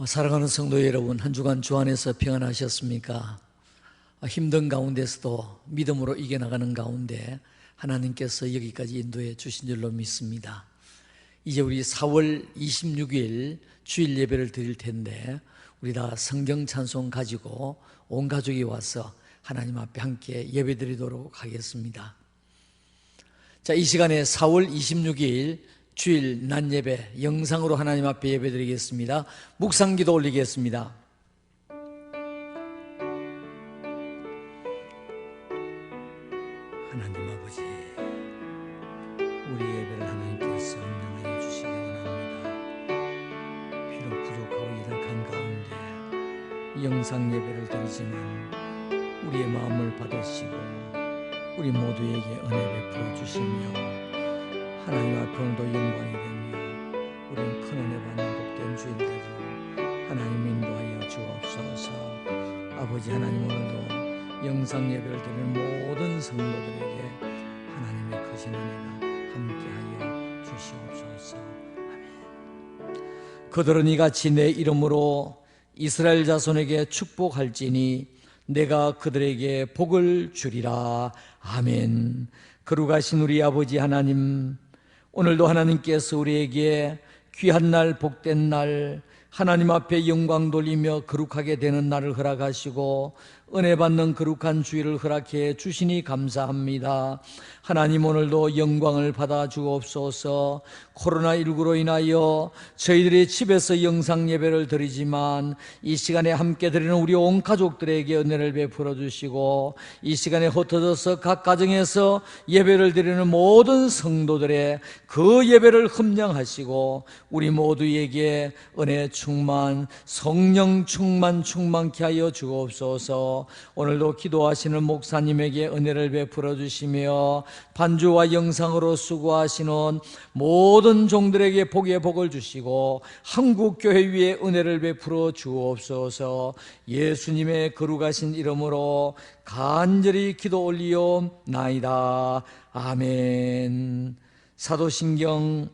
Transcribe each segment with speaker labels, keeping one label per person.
Speaker 1: 사랑하는 성도 여러분, 한 주간 주 안에서 평안하셨습니까? 힘든 가운데서도 믿음으로 이겨나가는 가운데 하나님께서 여기까지 인도해 주신 줄로 믿습니다. 이제 우리 4월 26일 주일 예배를 드릴 텐데 우리 다 성경 찬송 가지고 온 가족이 와서 하나님 앞에 함께 예배 드리도록 하겠습니다. 자, 이 시간에 4월 26일 주일 낮 예배 영상으로 하나님 앞에 예배 드리겠습니다. 묵상기도 올리겠습니다. 하나님 아버지, 우리 예배를 하나님께서 응답하여 주시기 원합니다. 비록 부족하고 연약한 가운데 영상 예배를 드리지만 우리의 마음을 받으시고 우리 모두에게 은혜 베풀어 주시며 하나님 앞에 오늘도 영광이 되며 우리는 큰 은혜 받는 복된 주일 되도록 하나님 인도하여 주옵소서. 아버지 하나님, 오늘도 영상 예배를 드리는 모든 성도들에게 하나님의 크신 은혜가 함께하여 주시옵소서. 아멘. 그들은 이같이 내 이름으로 이스라엘 자손에게 축복할지니 내가 그들에게 복을 주리라. 아멘. 거룩하신 우리 아버지 하나님, 오늘도 하나님께서 우리에게 귀한 날, 복된 날, 하나님 앞에 영광 돌리며 거룩하게 되는 날을 허락하시고 은혜 받는 거룩한 주일을 허락해 주시니 감사합니다. 하나님, 오늘도 영광을 받아 주옵소서. 코로나19로 인하여 저희들이 집에서 영상 예배를 드리지만 이 시간에 함께 드리는 우리 온 가족들에게 은혜를 베풀어 주시고 이 시간에 흩어져서 각 가정에서 예배를 드리는 모든 성도들의 그 예배를 흠량하시고 우리 모두에게 은혜 충만, 성령 충만케 하여 주옵소서. 오늘도 기도하시는 목사님에게 은혜를 베풀어 주시며 반주와 영상으로 수고하시는 모든 종들에게 복의 복을 주시고 한국교회 위에 은혜를 베풀어 주옵소서. 예수님의 거룩하신 이름으로 간절히 기도 올리옵나이다. 아멘. 사도신경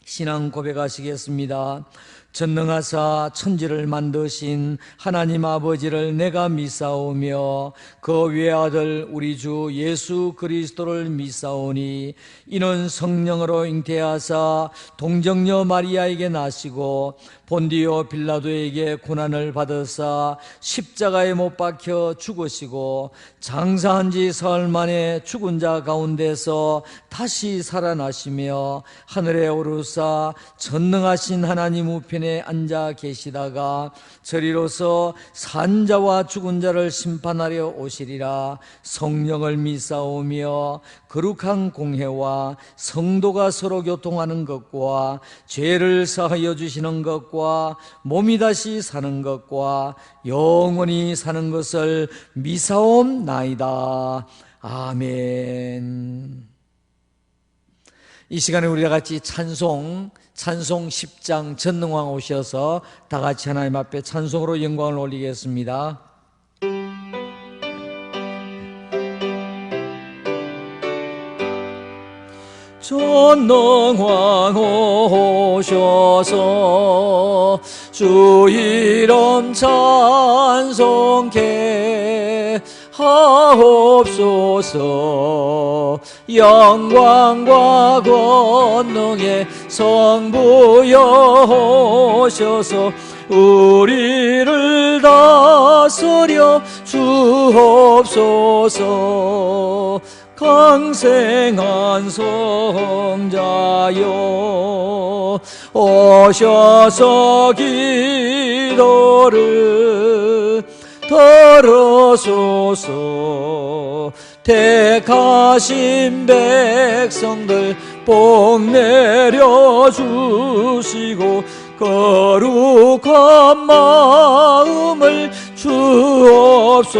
Speaker 1: 신앙 고백하시겠습니다. 전능하사 천지를 만드신 하나님 아버지를 내가 믿사오며 그 외아들 우리 주 예수 그리스도를 믿사오니 이는 성령으로 잉태하사 동정녀 마리아에게 나시고 본디오 빌라도에게 고난을 받으사 십자가에 못 박혀 죽으시고 장사한 지 사흘 만에 죽은 자 가운데서 다시 살아나시며 하늘에 오르사 전능하신 하나님 우편에 앉아 계시다가 저리로서 산자와 죽은 자를 심판하려 오시리라. 성령을 믿사오며 거룩한 공회와 성도가 서로 교통하는 것과 죄를 사하여 주시는 것과 몸이 다시 사는 것과 영원히 사는 것을 믿사옵나이다. 아멘. 이 시간에 우리 다 같이 찬송 10장 전능왕 오셔서 다 같이 하나님 앞에 찬송으로 영광을 올리겠습니다. 전능왕 오셔서 주 이름 찬송케 하옵소서. 영광과 권능의 성부여 오셔서 우리를 다스려 주옵소서. 강생한 성자여 오셔서 기도를 들으소서. 택하신 백성들 복 내려주시고 거룩한 마음을 주옵소서.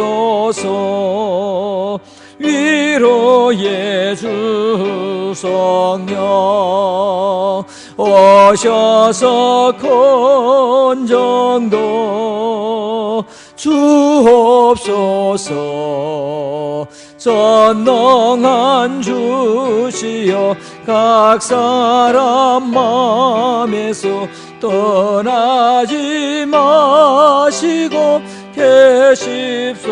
Speaker 1: 위로의 주 성령 오셔서 건정도 주옵소서. 전능한 주시여 각 사람 마음에서 떠나지 마시고 계십소서.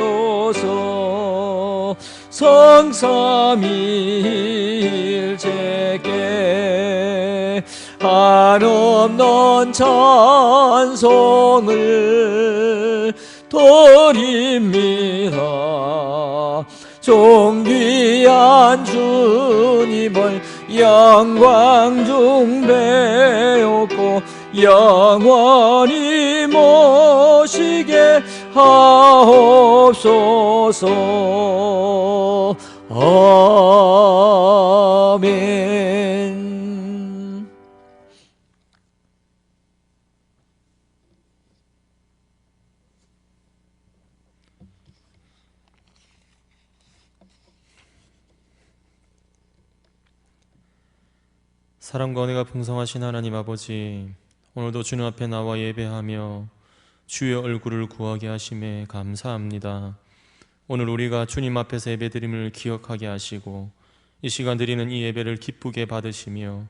Speaker 1: 성삼위일체께 한없는 찬송을 드립니다. 존귀한 주님을 영광 중 배웠고 영원히 모시게 하옵소서. 아멘.
Speaker 2: 사랑과 은혜가 풍성하신 하나님 아버지, 오늘도 주님 앞에 나와 예배하며 주의 얼굴을 구하게 하심에 감사합니다. 오늘 우리가 주님 앞에서 예배드림을 기억하게 하시고 이 시간 드리는 이 예배를 기쁘게 받으시며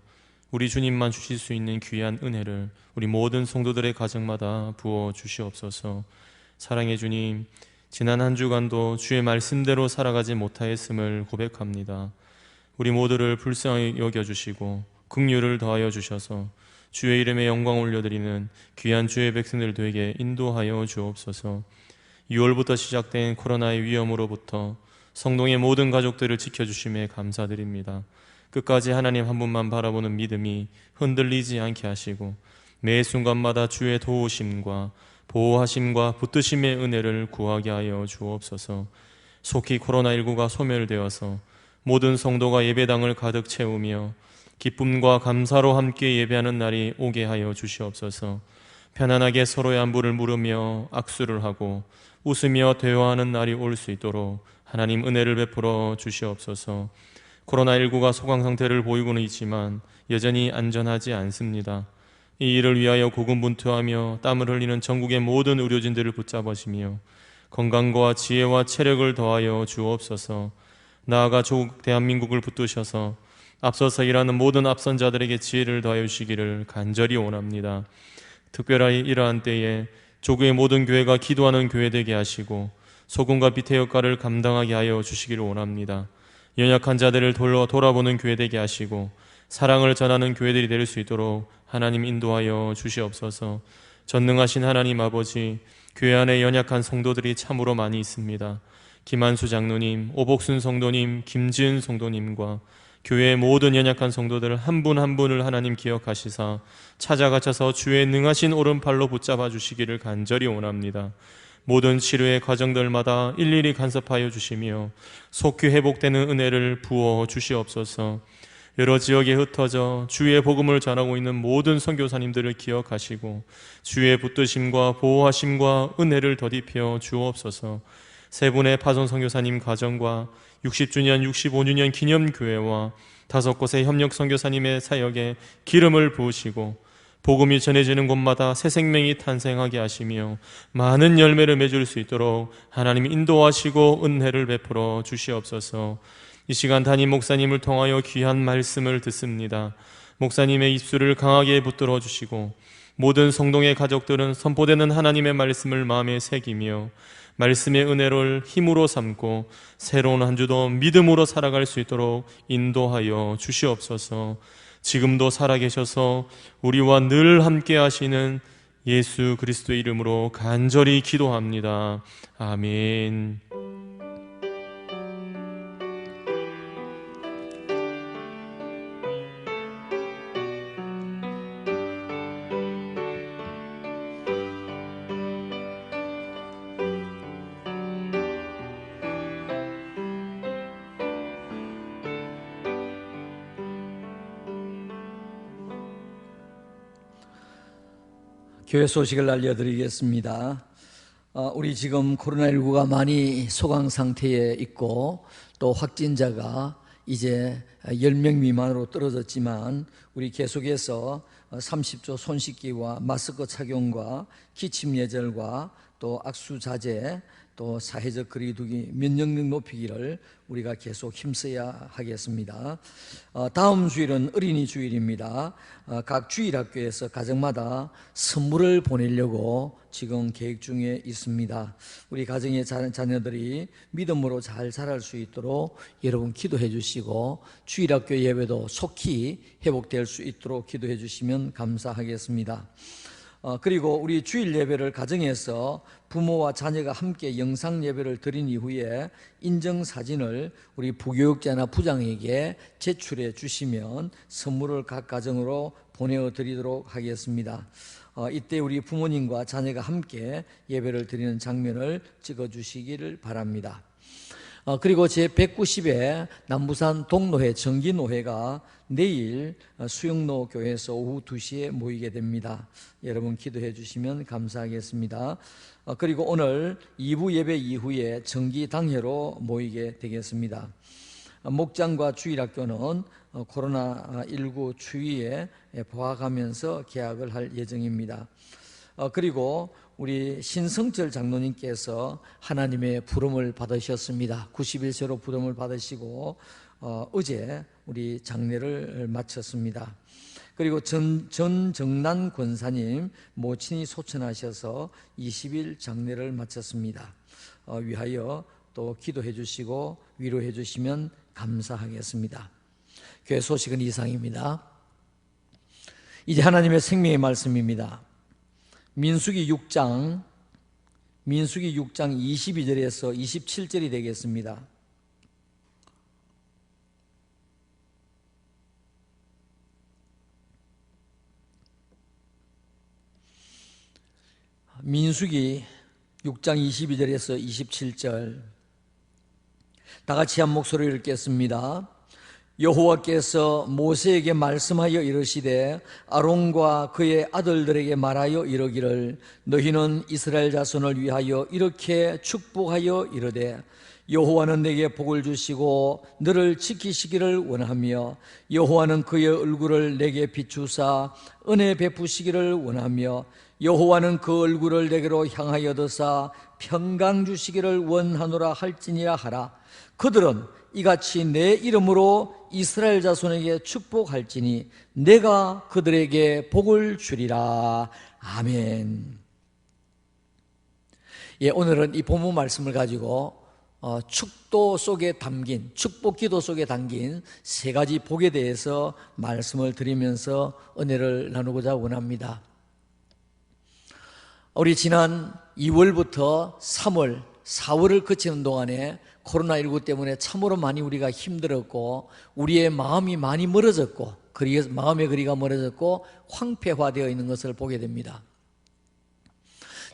Speaker 2: 우리 주님만 주실 수 있는 귀한 은혜를 우리 모든 성도들의 가정마다 부어 주시옵소서. 사랑의 주님, 지난 한 주간도 주의 말씀대로 살아가지 못하였음을 고백합니다. 우리 모두를 불쌍히 여겨주시고 긍휼을 더하여 주셔서 주의 이름에 영광 올려드리는 귀한 주의 백성들 되게 인도하여 주옵소서. 6월부터 시작된 코로나의 위험으로부터 성동의 모든 가족들을 지켜주심에 감사드립니다. 끝까지 하나님 한 분만 바라보는 믿음이 흔들리지 않게 하시고 매 순간마다 주의 도우심과 보호하심과 붙드심의 은혜를 구하게 하여 주옵소서. 속히 코로나19가 소멸되어서 모든 성도가 예배당을 가득 채우며 기쁨과 감사로 함께 예배하는 날이 오게 하여 주시옵소서. 편안하게 서로의 안부를 물으며 악수를 하고 웃으며 대화하는 날이 올 수 있도록 하나님 은혜를 베풀어 주시옵소서. 코로나19가 소강 상태를 보이고는 있지만 여전히 안전하지 않습니다. 이 일을 위하여 고군분투하며 땀을 흘리는 전국의 모든 의료진들을 붙잡으시며 건강과 지혜와 체력을 더하여 주옵소서. 나아가 조국 대한민국을 붙드셔서 앞서서 일하는 모든 앞선자들에게 지혜를 더하여 주시기를 간절히 원합니다. 특별히 이러한 때에 조국의 모든 교회가 기도하는 교회 되게 하시고 소금과 빛의 역할을 감당하게 하여 주시기를 원합니다. 연약한 자들을 돌아보는 교회 되게 하시고 사랑을 전하는 교회들이 될 수 있도록 하나님 인도하여 주시옵소서. 전능하신 하나님 아버지, 교회 안에 연약한 성도들이 참으로 많이 있습니다. 김한수 장로님, 오복순 성도님, 김지은 성도님과 교회의 모든 연약한 성도들 한 분 한 분을 하나님 기억하시사 찾아가셔서 주의 능하신 오른팔로 붙잡아 주시기를 간절히 원합니다. 모든 치료의 과정들마다 일일이 간섭하여 주시며 속히 회복되는 은혜를 부어 주시옵소서. 여러 지역에 흩어져 주의 복음을 전하고 있는 모든 선교사님들을 기억하시고 주의 붙드심과 보호하심과 은혜를 더딥혀 주옵소서. 세 분의 파송 선교사님 가정과 60주년, 65주년 기념교회와 5곳의 협력 선교사님의 사역에 기름을 부으시고 복음이 전해지는 곳마다 새 생명이 탄생하게 하시며 많은 열매를 맺을 수 있도록 하나님 인도하시고 은혜를 베풀어 주시옵소서. 이 시간 담임 목사님을 통하여 귀한 말씀을 듣습니다. 목사님의 입술을 강하게 붙들어 주시고 모든 성동의 가족들은 선포되는 하나님의 말씀을 마음에 새기며 말씀의 은혜를 힘으로 삼고 새로운 한 주도 믿음으로 살아갈 수 있도록 인도하여 주시옵소서. 지금도 살아계셔서 우리와 늘 함께 하시는 예수 그리스도의 이름으로 간절히 기도합니다. 아멘.
Speaker 1: 교회 소식을 알려드리겠습니다. 우리 지금 코로나19가 많이 소강 상태에 있고 또 확진자가 이제 10명 미만으로 떨어졌지만 우리 계속해서 30초 손 씻기와 마스크 착용과 기침 예절과 또 악수 자제, 또 사회적 거리두기, 면역력 높이기를 우리가 계속 힘써야 하겠습니다. 다음 주일은 어린이 주일입니다. 각 주일학교에서 가정마다 선물을 보내려고 지금 계획 중에 있습니다. 우리 가정의 자녀들이 믿음으로 잘 자랄 수 있도록 여러분 기도해 주시고, 주일학교 예배도 속히 회복될 수 있도록 기도해 주시면 감사하겠습니다. 그리고 우리 주일 예배를 가정에서 부모와 자녀가 함께 영상 예배를 드린 이후에 인증사진을 우리 부교육자나 부장에게 제출해 주시면 선물을 각 가정으로 보내드리도록 하겠습니다. 이때 우리 부모님과 자녀가 함께 예배를 드리는 장면을 찍어 주시기를 바랍니다. 그리고 제190회 남부산 동노회 정기노회가 내일 수영로 교회에서 오후 2시에 모이게 됩니다. 여러분 기도해 주시면 감사하겠습니다. 그리고 오늘 2부 예배 이후에 정기당회로 모이게 되겠습니다. 목장과 주일학교는 코로나19 추위에 보합하면서 개학을 할 예정입니다. 그리고 우리 신성철 장로님께서 하나님의 부름을 받으셨습니다. 91세로 부름을 받으시고 어제 우리 장례를 마쳤습니다. 그리고 전정난 권사님 모친이 소천하셔서 20일 장례를 마쳤습니다. 위하여 또 기도해 주시고 위로해 주시면 감사하겠습니다. 교회 소식은 이상입니다. 이제 하나님의 생명의 말씀입니다. 민수기 6장 22절에서 27절이 되겠습니다. 민수기 6장 22절에서 27절 다 같이 한 목소리를 읽겠습니다. 여호와께서 모세에게 말씀하여 이르시되 아론과 그의 아들들에게 말하여 이르기를 너희는 이스라엘 자손을 위하여 이렇게 축복하여 이르되 여호와는 내게 복을 주시고 너를 지키시기를 원하며 여호와는 그의 얼굴을 내게 비추사 은혜 베푸시기를 원하며 여호와는 그 얼굴을 내게로 향하여 드사 평강 주시기를 원하노라 할지니라 하라. 그들은 이같이 내 이름으로 이스라엘 자손에게 축복할지니 내가 그들에게 복을 주리라. 아멘. 오늘은 이 본문 말씀을 가지고 축도 속에 담긴, 축복 기도 속에 담긴 세 가지 복에 대해서 말씀을 드리면서 은혜를 나누고자 원합니다. 우리 지난 2월부터 3월, 4월을 거치는 동안에 코로나19 때문에 참으로 많이 우리가 힘들었고 우리의 마음이 많이 멀어졌고 마음의 거리가 멀어졌고 황폐화되어 있는 것을 보게 됩니다.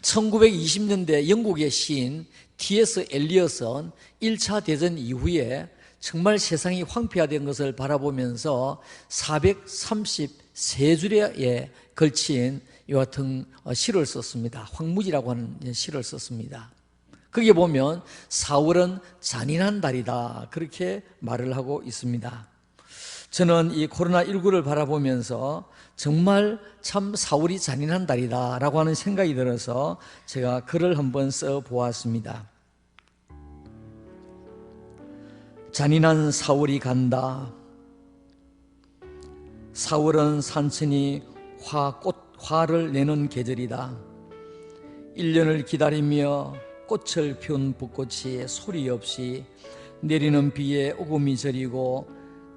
Speaker 1: 1920년대 영국의 시인 T.S. 엘리엇은 1차 대전 이후에 정말 세상이 황폐화된 것을 바라보면서 433줄에 걸친 이와 같은 시를 썼습니다. 황무지라고 하는 시를 썼습니다. 거기에 보면 4월은 잔인한 달이다 그렇게 말을 하고 있습니다. 저는 이 코로나19를 바라보면서 정말 참 4월이 잔인한 달이다 라고 하는 생각이 들어서 제가 글을 한번 써보았습니다. 잔인한 4월이 간다. 4월은 산천이 화를 내는 계절이다. 1년을 기다리며 꽃을 피운 벚꽃이 소리 없이 내리는 비에 오금이 저리고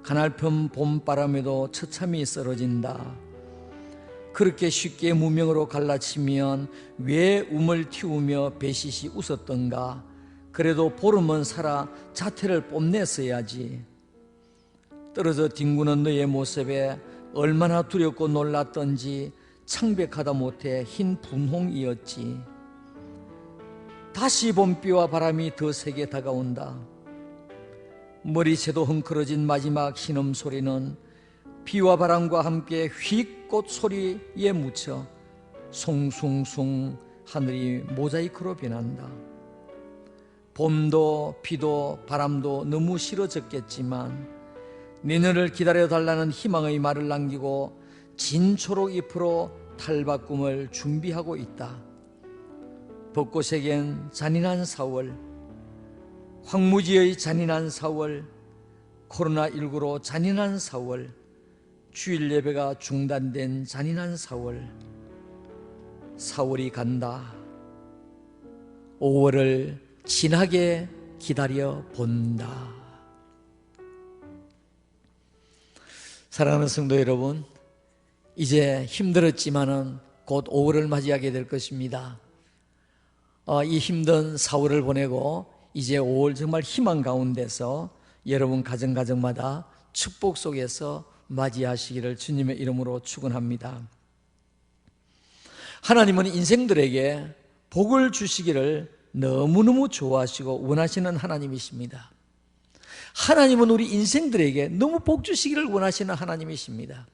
Speaker 1: 가날픈 봄바람에도 처참히 쓰러진다. 그렇게 쉽게 무명으로 갈라치면 왜 움을 틔우며 배시시 웃었던가. 그래도 보름은 살아 자태를 뽐냈어야지. 떨어져 뒹구는 너의 모습에 얼마나 두렵고 놀랐던지 창백하다 못해 흰 분홍이었지. 다시 봄비와 바람이 더 세게 다가온다. 머리채도 헝클어진 마지막 신음소리는 비와 바람과 함께 휙꽃 소리에 묻혀 숭숭숭 하늘이 모자이크로 변한다. 봄도 비도 바람도 너무 싫어졌겠지만 내년을 기다려달라는 희망의 말을 남기고 진초록 잎으로 탈바꿈을 준비하고 있다. 벚꽃에겐 잔인한 4월, 황무지의 잔인한 4월, 코로나19로 잔인한 4월, 주일 예배가 중단된 잔인한 4월, 4월이 간다. 5월을 진하게 기다려 본다. 사랑하는 성도 여러분, 이제 힘들었지만은 곧 5월을 맞이하게 될 것입니다. 이 힘든 4월을 보내고 이제 5월 정말 희망 가운데서 여러분 가정마다 축복 속에서 맞이하시기를 주님의 이름으로 축원합니다. 하나님은 인생들에게 복을 주시기를 너무너무 좋아하시고 원하시는 하나님이십니다. 하나님은 우리 인생들에게 너무 복 주시기를 원하시는 하나님이십니다.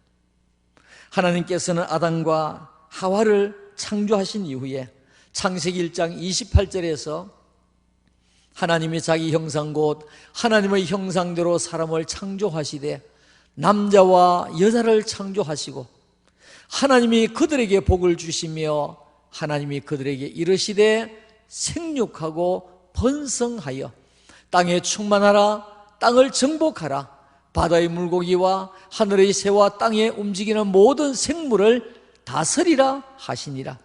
Speaker 1: 하나님께서는 아담과 하와를 창조하신 이후에 창세기 1장 28절에서 하나님이 자기 형상 곧 하나님의 형상대로 사람을 창조하시되 남자와 여자를 창조하시고 하나님이 그들에게 복을 주시며 하나님이 그들에게 이르시되 생육하고 번성하여 땅에 충만하라, 땅을 정복하라, 바다의 물고기와 하늘의 새와 땅에 움직이는 모든 생물을 다스리라 하시니라.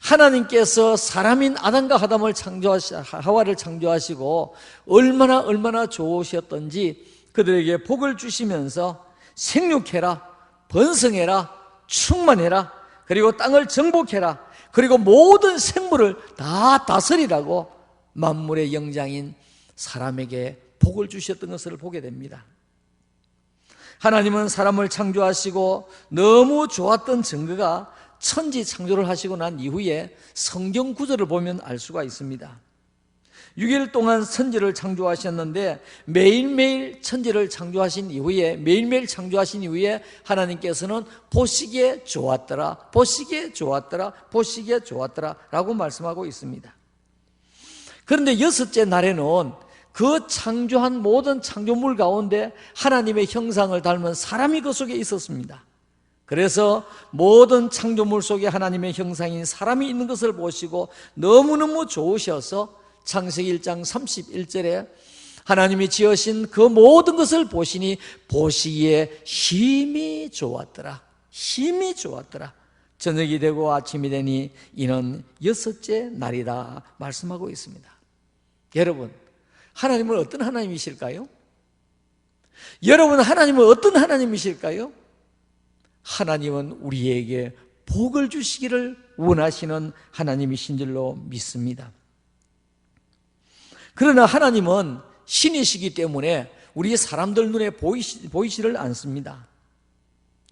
Speaker 1: 하나님께서 사람인 아담과 하와를 창조하시고 얼마나 좋으셨던지 그들에게 복을 주시면서 생육해라, 번성해라, 충만해라, 그리고 땅을 정복해라, 그리고 모든 생물을 다 다스리라고 만물의 영장인 사람에게 복을 주셨던 것을 보게 됩니다. 하나님은 사람을 창조하시고 너무 좋았던 증거가 천지 창조를 하시고 난 이후에 성경 구절을 보면 알 수가 있습니다. 6일 동안 천지를 창조하셨는데 매일매일 천지를 창조하신 이후에 하나님께서는 보시기에 좋았더라, 보시기에 좋았더라, 보시기에 좋았더라 라고 말씀하고 있습니다. 그런데 6째 날에는 그 창조한 모든 창조물 가운데 하나님의 형상을 닮은 사람이 그 속에 있었습니다. 그래서 모든 창조물 속에 하나님의 형상인 사람이 있는 것을 보시고 너무너무 좋으셔서 창세기 1장 31절에 하나님이 지으신 그 모든 것을 보시니 보시기에 힘이 좋았더라, 힘이 좋았더라. 저녁이 되고 아침이 되니 이는 6째 날이다 말씀하고 있습니다. 여러분, 하나님은 어떤 하나님이실까요? 여러분, 하나님은 어떤 하나님이실까요? 하나님은 우리에게 복을 주시기를 원하시는 하나님이신 줄로 믿습니다. 그러나 하나님은 신이시기 때문에 우리 사람들 눈에 보이지를 않습니다.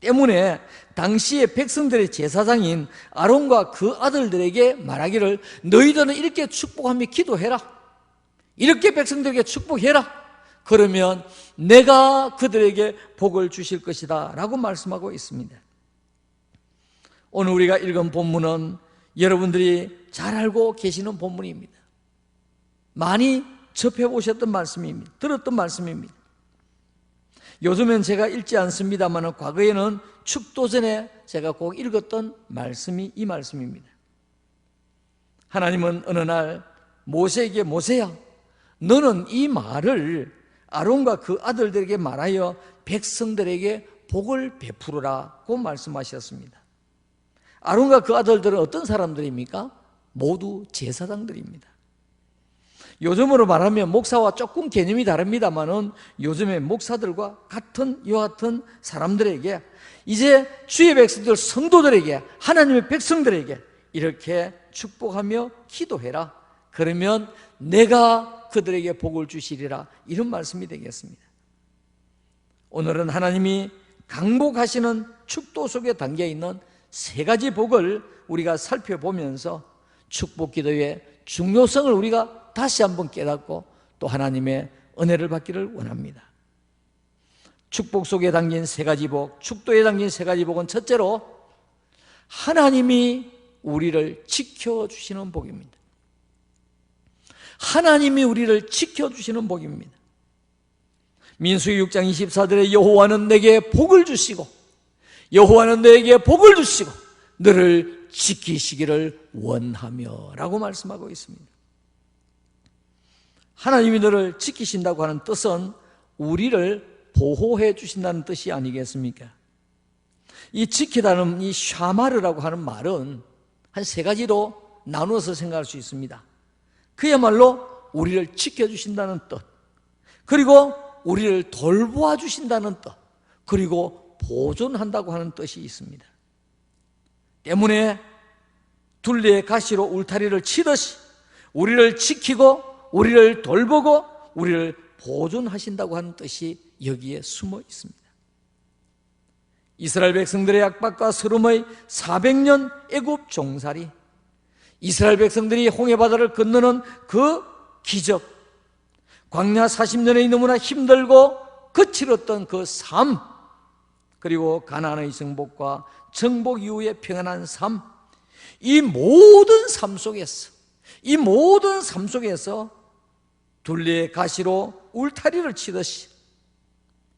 Speaker 1: 때문에 당시의 백성들의 제사장인 아론과 그 아들들에게 말하기를 너희들은 이렇게 축복하며 기도해라, 이렇게 백성들에게 축복해라, 그러면 내가 그들에게 복을 주실 것이다 라고 말씀하고 있습니다. 오늘 우리가 읽은 본문은 여러분들이 잘 알고 계시는 본문입니다. 많이 접해보셨던 말씀입니다. 들었던 말씀입니다. 요즘엔 제가 읽지 않습니다만 과거에는 축도 전에 제가 꼭 읽었던 말씀이 이 말씀입니다. 하나님은 어느 날 모세에게 모세야, 너는 이 말을 아론과 그 아들들에게 말하여 백성들에게 복을 베푸르라고 말씀하셨습니다. 아론과 그 아들들은 어떤 사람들입니까? 모두 제사장들입니다. 요즘으로 말하면 목사와 조금 개념이 다릅니다만은 요즘의 목사들과 같은 이와 같은 사람들에게 이제 주의 백성들, 성도들에게, 하나님의 백성들에게 이렇게 축복하며 기도해라, 그러면 내가 그들에게 복을 주시리라, 이런 말씀이 되겠습니다. 오늘은 하나님이 강복하시는 축도 속에 담겨있는 3가지 복을 우리가 살펴보면서 축복 기도의 중요성을 우리가 다시 한번 깨닫고 또 하나님의 은혜를 받기를 원합니다. 축복 속에 담긴 3가지 복, 축도에 담긴 3가지 복은 첫째로 하나님이 우리를 지켜주시는 복입니다. 하나님이 우리를 지켜주시는 복입니다. 민수기 6장 24절에 여호와는 내게 복을 주시고 여호와는 너에게 복을 주시고 너를 지키시기를 원하며 라고 말씀하고 있습니다. 하나님이 너를 지키신다고 하는 뜻은 우리를 보호해 주신다는 뜻이 아니겠습니까? 이 지키다는 이 샤마르라고 하는 말은 한 세 가지로 나누어서 생각할 수 있습니다. 그야말로 우리를 지켜주신다는 뜻, 그리고 우리를 돌보아 주신다는 뜻, 그리고 보존한다고 하는 뜻이 있습니다. 때문에 둘레의 가시로 울타리를 치듯이 우리를 지키고 우리를 돌보고 우리를 보존하신다고 하는 뜻이 여기에 숨어 있습니다. 이스라엘 백성들의 약박과 서름의 400년 애굽 종살이, 이스라엘 백성들이 홍해바다를 건너는 그 기적, 광야 40년의 너무나 힘들고 거칠었던 그 삶, 그리고 가나안의 정복과 정복 이후의 평안한 삶, 이 모든 삶 속에서 둘레의 가시로 울타리를 치듯이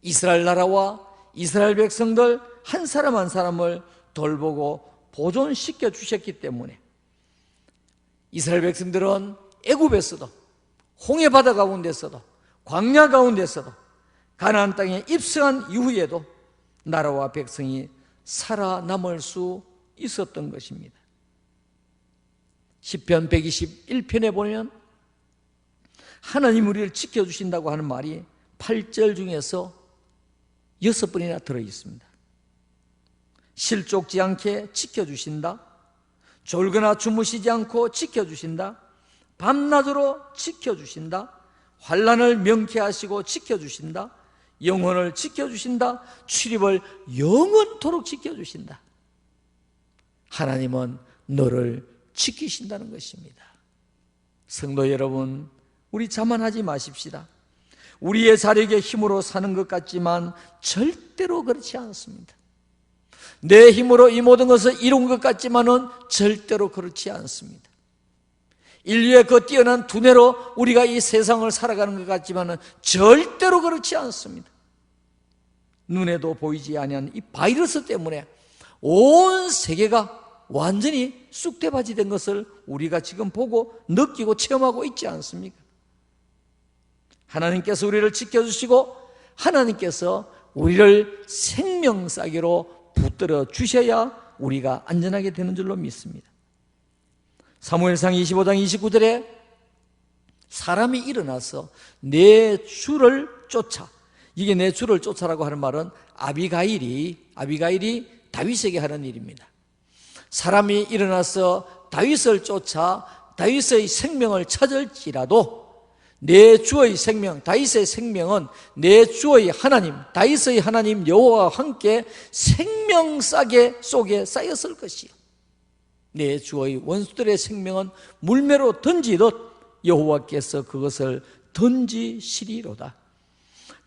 Speaker 1: 이스라엘 나라와 이스라엘 백성들 한 사람 한 사람을 돌보고 보존시켜 주셨기 때문에 이스라엘 백성들은 애굽에서도 홍해바다 가운데서도 광야 가운데서도 가나안 땅에 입성한 이후에도 나라와 백성이 살아남을 수 있었던 것입니다. 시편 121편에 보면 하나님 우리를 지켜주신다고 하는 말이 8절 중에서 6번이나 들어있습니다. 실족지 않게 지켜주신다, 졸거나 주무시지 않고 지켜주신다, 밤낮으로 지켜주신다, 환난을 명쾌하시고 지켜주신다, 영혼을 지켜주신다, 출입을 영원토록 지켜주신다. 하나님은 너를 지키신다는 것입니다. 성도 여러분, 우리 자만하지 마십시다. 우리의 자력의 힘으로 사는 것 같지만 절대로 그렇지 않습니다. 내 힘으로 이 모든 것을 이룬 것 같지만은 절대로 그렇지 않습니다. 인류의 그 뛰어난 두뇌로 우리가 이 세상을 살아가는 것 같지만은 절대로 그렇지 않습니다. 눈에도 보이지 아니하는 이 바이러스 때문에 온 세계가 완전히 쑥대밭이 된 것을 우리가 지금 보고 느끼고 체험하고 있지 않습니까? 하나님께서 우리를 지켜주시고 하나님께서 우리를 생명싸개로 붙들어 주셔야 우리가 안전하게 되는 줄로 믿습니다. 사무엘상 25장 29절에 사람이 일어나서 내 주를 쫓아, 이게 내 주를 쫓아라고 하는 말은 아비가일이 다윗에게 하는 일입니다. 사람이 일어나서 다윗을 쫓아 다윗의 생명을 찾을지라도 내 주의 생명, 다윗의 생명은 내 주의 하나님, 다윗의 하나님 여호와와 함께 생명싸개 속에 쌓였을 것이요, 내 주의 원수들의 생명은 물매로 던지듯 여호와께서 그것을 던지시리로다.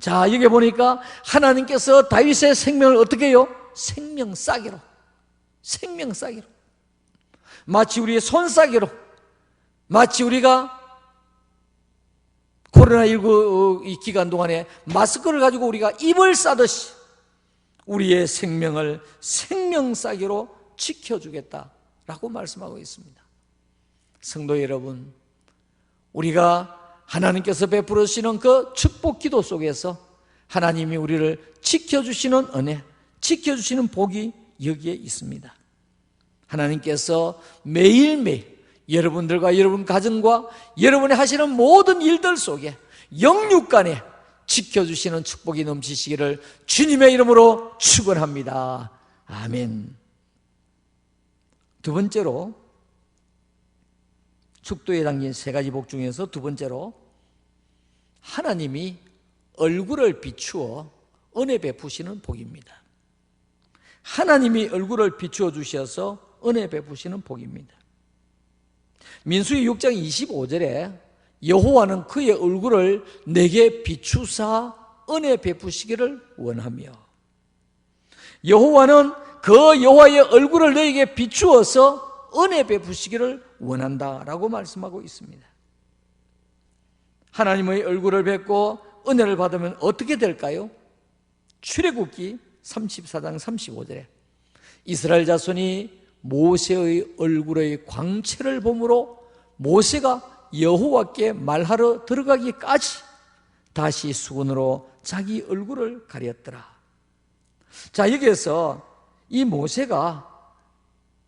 Speaker 1: 자, 여기 보니까 하나님께서 다윗의 생명을 어떻게 해요? 생명싸개로, 마치 우리의 손싸개로, 마치 우리가 코로나19 이 기간 동안에 마스크를 가지고 우리가 입을 싸듯이 우리의 생명을 생명싸개로 지켜주겠다라고 말씀하고 있습니다. 성도 여러분, 우리가 하나님께서 베풀어 주시는 그 축복 기도 속에서 하나님이 우리를 지켜주시는 은혜, 지켜주시는 복이 여기에 있습니다. 하나님께서 매일매일 여러분들과 여러분 가정과 여러분이 하시는 모든 일들 속에 영육간에 지켜주시는 축복이 넘치시기를 주님의 이름으로 축원합니다. 아멘. 두 번째로, 축도에 담긴 세 가지 복 중에서 두 번째로, 하나님이 얼굴을 비추어 은혜 베푸시는 복입니다. 하나님이 얼굴을 비추어 주셔서 은혜 베푸시는 복입니다. 민수기 6장 25절에 여호와는 그의 얼굴을 내게 비추사 은혜 베푸시기를 원하며, 여호와는 그 여호와의 얼굴을 너에게 비추어서 은혜 베푸시기를 원한다라고 말씀하고 있습니다. 하나님의 얼굴을 뵙고 은혜를 받으면 어떻게 될까요? 출애굽기 34장 35절에 이스라엘 자손이 모세의 얼굴의 광채를 보므로 모세가 여호와께 말하러 들어가기까지 다시 수건으로 자기 얼굴을 가렸더라. 자, 여기에서 이 모세가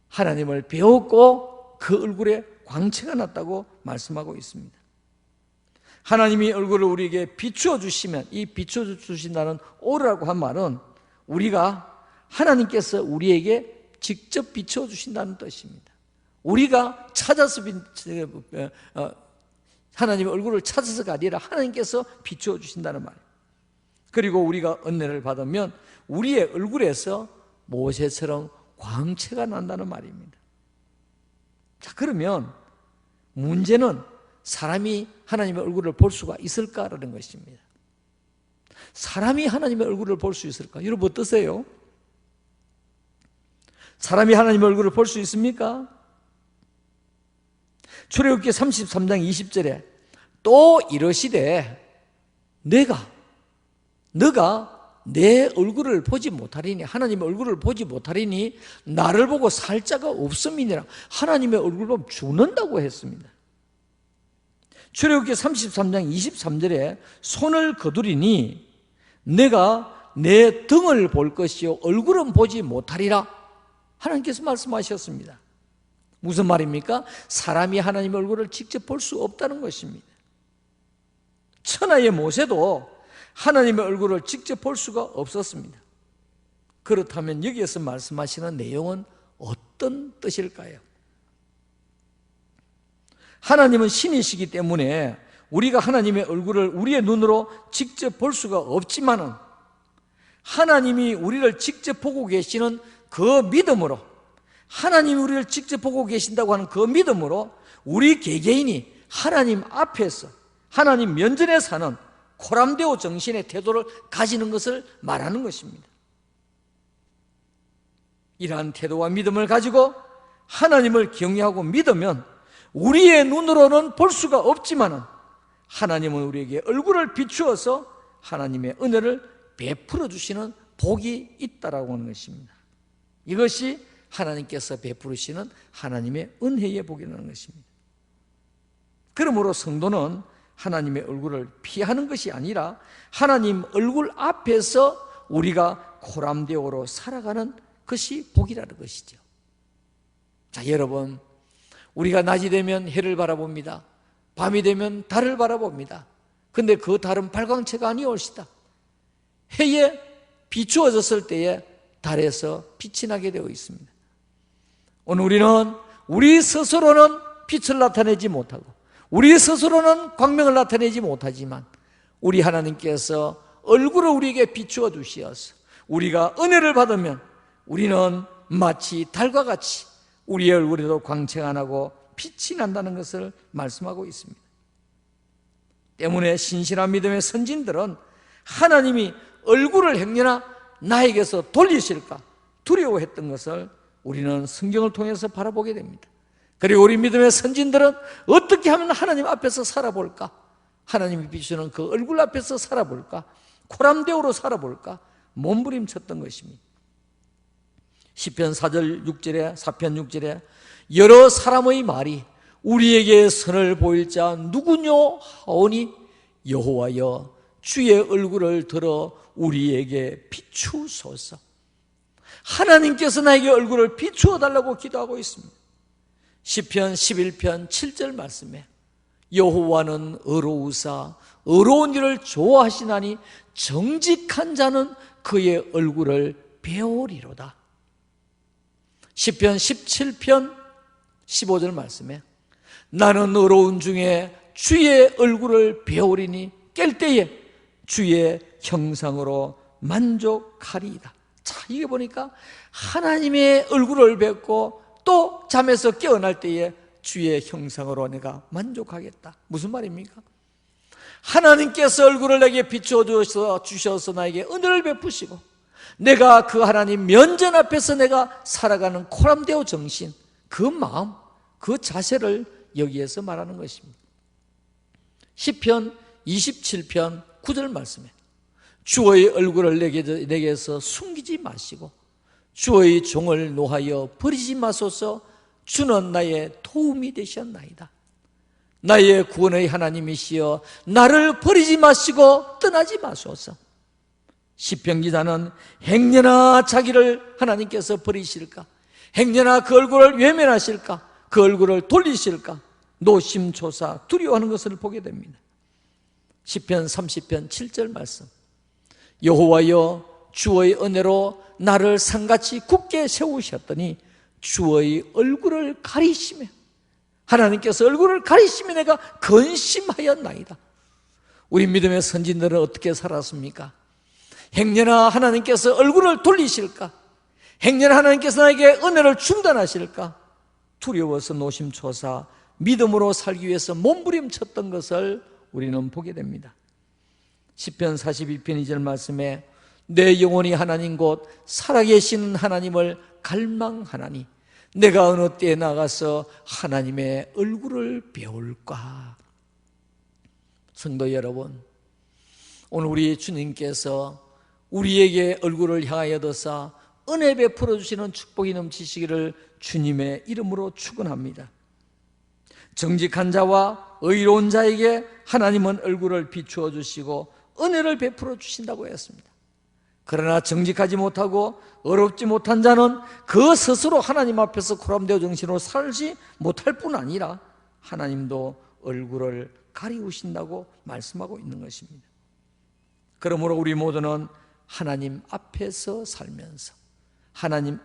Speaker 1: 하나님을 배웠고 그 얼굴에 광채가 났다고 말씀하고 있습니다. 하나님이 얼굴을 우리에게 비추어 주시면, 이 비추어 주신다는 오르라고 한 말은 우리가 하나님께서 우리에게 직접 비추어 주신다는 뜻입니다. 우리가 찾아서 하나님의 얼굴을 찾아서가 아니라 하나님께서 비추어 주신다는 말. 그리고 우리가 은혜를 받으면 우리의 얼굴에서 모세처럼 광채가 난다는 말입니다. 자, 그러면 문제는 사람이 하나님의 얼굴을 볼 수가 있을까라는 것입니다. 사람이 하나님의 얼굴을 볼 수 있을까? 여러분 어떠세요? 사람이 하나님의 얼굴을 볼 수 있습니까? 출애굽기 33장 20절에 또 이러시되 너가 내 얼굴을 보지 못하리니, 하나님의 얼굴을 보지 못하리니 나를 보고 살 자가 없음이니라. 하나님의 얼굴을 보면 죽는다고 했습니다. 출애굽기 33장 23절에 손을 거두리니 내가 내 등을 볼 것이요 얼굴은 보지 못하리라. 하나님께서 말씀하셨습니다. 무슨 말입니까? 사람이 하나님의 얼굴을 직접 볼 수 없다는 것입니다. 천하의 모세도 하나님의 얼굴을 직접 볼 수가 없었습니다. 그렇다면 여기에서 말씀하시는 내용은 어떤 뜻일까요? 하나님은 신이시기 때문에 우리가 하나님의 얼굴을 우리의 눈으로 직접 볼 수가 없지만은 하나님이 우리를 직접 보고 계시는 그 믿음으로, 하나님이 우리를 직접 보고 계신다고 하는 그 믿음으로 우리 개개인이 하나님 앞에서 하나님 면전에 사는 코람데오 정신의 태도를 가지는 것을 말하는 것입니다. 이러한 태도와 믿음을 가지고 하나님을 경외하고 믿으면 우리의 눈으로는 볼 수가 없지만 하나님은 우리에게 얼굴을 비추어서 하나님의 은혜를 베풀어 주시는 복이 있다라고 하는 것입니다. 이것이 하나님께서 베푸시는 하나님의 은혜의 복이라는 것입니다. 그러므로 성도는 하나님의 얼굴을 피하는 것이 아니라 하나님 얼굴 앞에서 우리가 코람데오로 살아가는 것이 복이라는 것이죠. 자, 여러분, 우리가 낮이 되면 해를 바라봅니다. 밤이 되면 달을 바라봅니다. 근데 그 달은 발광체가 아니올시다. 해에 비추어졌을 때에 달에서 빛이 나게 되어 있습니다. 오늘 우리는 우리 스스로는 빛을 나타내지 못하고 우리 스스로는 광명을 나타내지 못하지만 우리 하나님께서 얼굴을 우리에게 비추어 주시어서 우리가 은혜를 받으면 우리는 마치 달과 같이 우리의 얼굴에도 광채가 나고 빛이 난다는 것을 말씀하고 있습니다. 때문에 신실한 믿음의 선진들은 하나님이 얼굴을 행여나 나에게서 돌리실까 두려워했던 것을 우리는 성경을 통해서 바라보게 됩니다. 그리고 우리 믿음의 선진들은 어떻게 하면 하나님 앞에서 살아볼까? 하나님이 비추는 그 얼굴 앞에서 살아볼까? 코람데오로 살아볼까? 몸부림쳤던 것입니다. 시편 4절 6절에 4편 6절에 여러 사람의 말이 우리에게 선을 보일 자 누구뇨 하오니 여호와여 주의 얼굴을 들어 우리에게 비추소서. 하나님께서 나에게 얼굴을 비추어 달라고 기도하고 있습니다. 시편 11편 7절 말씀에 여호와는 의로우사 의로운 일을 좋아하시나니 정직한 자는 그의 얼굴을 배우리로다. 시편 17편 15절 말씀에 나는 의로운 중에 주의 얼굴을 배우리니 깰 때에 주의 형상으로 만족하리이다. 자, 이게 보니까 하나님의 얼굴을 뵙고 또 잠에서 깨어날 때에 주의 형상으로 내가 만족하겠다. 무슨 말입니까? 하나님께서 얼굴을 내게 비추어 주셔서 나에게 은혜를 베푸시고 내가 그 하나님 면전 앞에서 내가 살아가는 코람데오 정신, 그 마음, 그 자세를 여기에서 말하는 것입니다. 시편 27편 9절 말씀에 주의 얼굴을 내게서 숨기지 마시고 주의 종을 노하여 버리지 마소서. 주는 나의 도움이 되셨나이다. 나의 구원의 하나님이시여 나를 버리지 마시고 떠나지 마소서. 시편 기자는 행여나 자기를 하나님께서 버리실까, 행여나 그 얼굴을 외면하실까, 그 얼굴을 돌리실까 노심초사 두려워하는 것을 보게 됩니다. 시편 30편 7절 말씀, 여호와여 주의 은혜로 나를 산같이 굳게 세우셨더니 주의 얼굴을 가리시며, 하나님께서 얼굴을 가리시며 내가 근심하였나이다. 우리 믿음의 선진들은 어떻게 살았습니까? 행여나 하나님께서 얼굴을 돌리실까, 행여나 하나님께서 나에게 은혜를 중단하실까 두려워서 노심초사 믿음으로 살기 위해서 몸부림쳤던 것을 우리는 보게 됩니다. 시편 42편 2절 말씀에 내 영혼이 하나님 곧 살아계신 하나님을 갈망하나니 내가 어느 때에 나가서 하나님의 얼굴을 배울까. 성도 여러분, 오늘 우리 주님께서 우리에게 얼굴을 향하여 드사 은혜 베풀어 주시는 축복이 넘치시기를 주님의 이름으로 축원합니다. 정직한 자와 의로운 자에게 하나님은 얼굴을 비추어 주시고 은혜를 베풀어 주신다고 했습니다. 그러나 정직하지 못하고 어렵지 못한 자는 그 스스로 하나님 앞에서 코람되어 정신으로 살지 못할 뿐 아니라 하나님도 얼굴을 가리우신다고 말씀하고 있는 것입니다. 그러므로 우리 모두는 하나님 앞에서 살면서 하나님이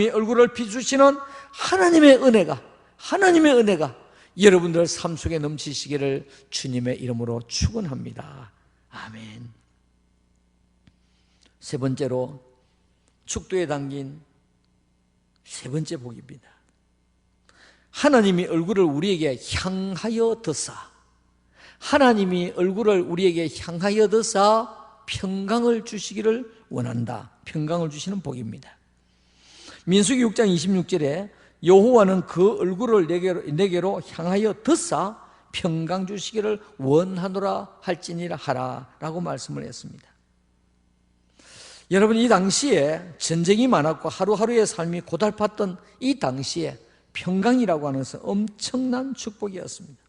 Speaker 1: 얼굴을 비추시는 하나님의 은혜가 여러분들 삶 속에 넘치시기를 주님의 이름으로 축원합니다. 아멘. 세 번째로 축도에 담긴 세 번째 복입니다. 하나님이 얼굴을 우리에게 향하여 드사, 하나님이 얼굴을 우리에게 향하여 드사 평강을 주시기를 원한다. 평강을 주시는 복입니다. 민수기 6장 26절에 여호와는 그 얼굴을 내게로 향하여 드사 평강 주시기를 원하노라 할지니라 하라 라고 말씀을 했습니다. 여러분, 이 당시에 전쟁이 많았고 하루하루의 삶이 고달팠던 이 당시에 평강이라고 하는 것은 엄청난 축복이었습니다.